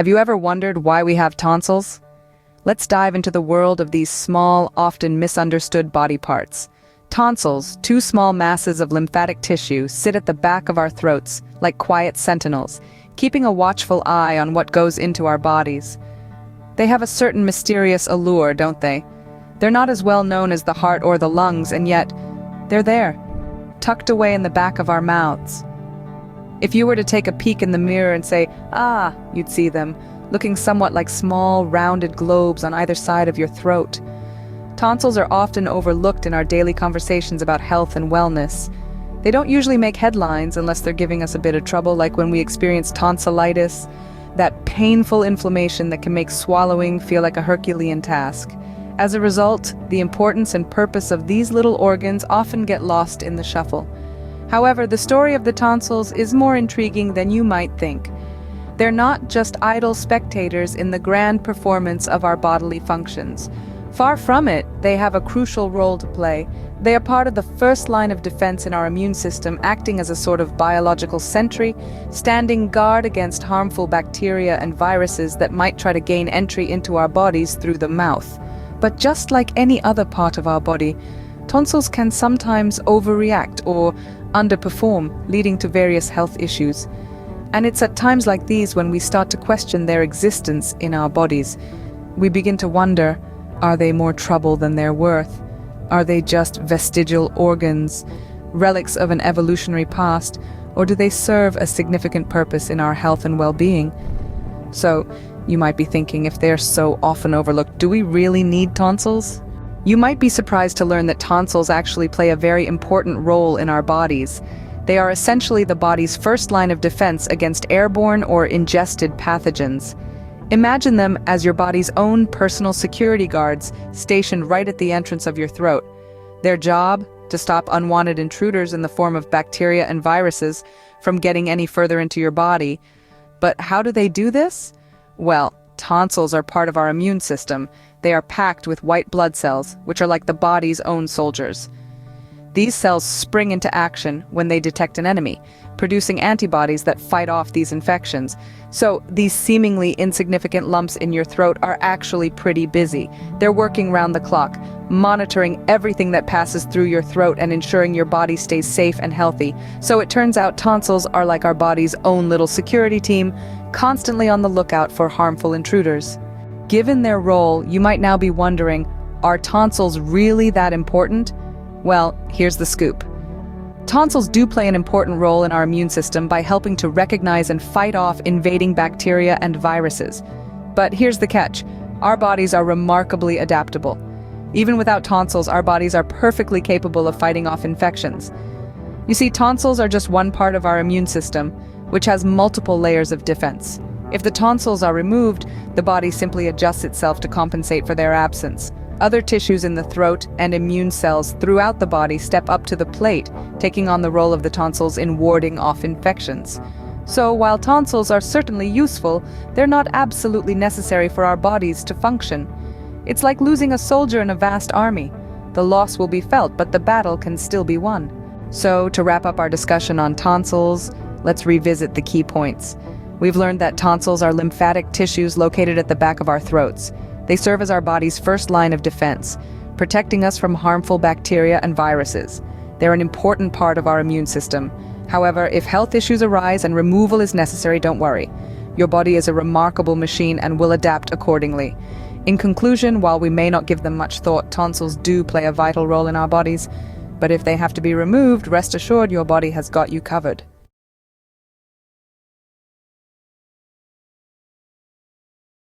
Have you ever wondered why we have tonsils? Let's dive into the world of these small, often misunderstood body parts. Tonsils, two small masses of lymphatic tissue, sit at the back of our throats like quiet sentinels, keeping a watchful eye on what goes into our bodies. They have a certain mysterious allure, don't they? They're not as well known as the heart or the lungs, and yet they're there, tucked away in the back of our mouths. If you were to take a peek in the mirror and say, "Ah," you'd see them, looking somewhat like small, rounded globes on either side of your throat. Tonsils are often overlooked in our daily conversations about health and wellness. They don't usually make headlines unless they're giving us a bit of trouble, like when we experience tonsillitis, that painful inflammation that can make swallowing feel like a Herculean task. As a result, the importance and purpose of these little organs often get lost in the shuffle. However, the story of the tonsils is more intriguing than you might think. They're not just idle spectators in the grand performance of our bodily functions. Far from it, they have a crucial role to play. They are part of the first line of defense in our immune system, acting as a sort of biological sentry, standing guard against harmful bacteria and viruses that might try to gain entry into our bodies through the mouth. But just like any other part of our body, tonsils can sometimes overreact or underperform, leading to various health issues. And it's at times like these when we start to question their existence in our bodies. We begin to wonder, are they more trouble than they're worth? Are they just vestigial organs, relics of an evolutionary past, or do they serve a significant purpose in our health and well-being? So, you might be thinking, if they're so often overlooked, do we really need tonsils? You might be surprised to learn that tonsils actually play a very important role in our bodies. They are essentially the body's first line of defense against airborne or ingested pathogens. Imagine them as your body's own personal security guards stationed right at the entrance of your throat. Their job, to stop unwanted intruders in the form of bacteria and viruses from getting any further into your body. But how do they do this? Well, tonsils are part of our immune system. They are packed with white blood cells, which are like the body's own soldiers. These cells spring into action when they detect an enemy, producing antibodies that fight off these infections. So these seemingly insignificant lumps in your throat are actually pretty busy. They're working round the clock, monitoring everything that passes through your throat and ensuring your body stays safe and healthy. So it turns out tonsils are like our body's own little security team, constantly on the lookout for harmful intruders. Given their role, you might now be wondering, are tonsils really that important? Well, here's the scoop. Tonsils do play an important role in our immune system by helping to recognize and fight off invading bacteria and viruses. But here's the catch. Our bodies are remarkably adaptable. Even without tonsils, our bodies are perfectly capable of fighting off infections. You see, tonsils are just one part of our immune system, which has multiple layers of defense. If the tonsils are removed, the body simply adjusts itself to compensate for their absence. Other tissues in the throat and immune cells throughout the body step up to the plate, taking on the role of the tonsils in warding off infections. So while tonsils are certainly useful, they're not absolutely necessary for our bodies to function. It's like losing a soldier in a vast army. The loss will be felt, but the battle can still be won. So to wrap up our discussion on tonsils, let's revisit the key points. We've learned that tonsils are lymphatic tissues located at the back of our throats. They serve as our body's first line of defense, protecting us from harmful bacteria and viruses. They're an important part of our immune system. However, if health issues arise and removal is necessary, don't worry. Your body is a remarkable machine and will adapt accordingly. In conclusion, while we may not give them much thought, tonsils do play a vital role in our bodies. But if they have to be removed, rest assured your body has got you covered.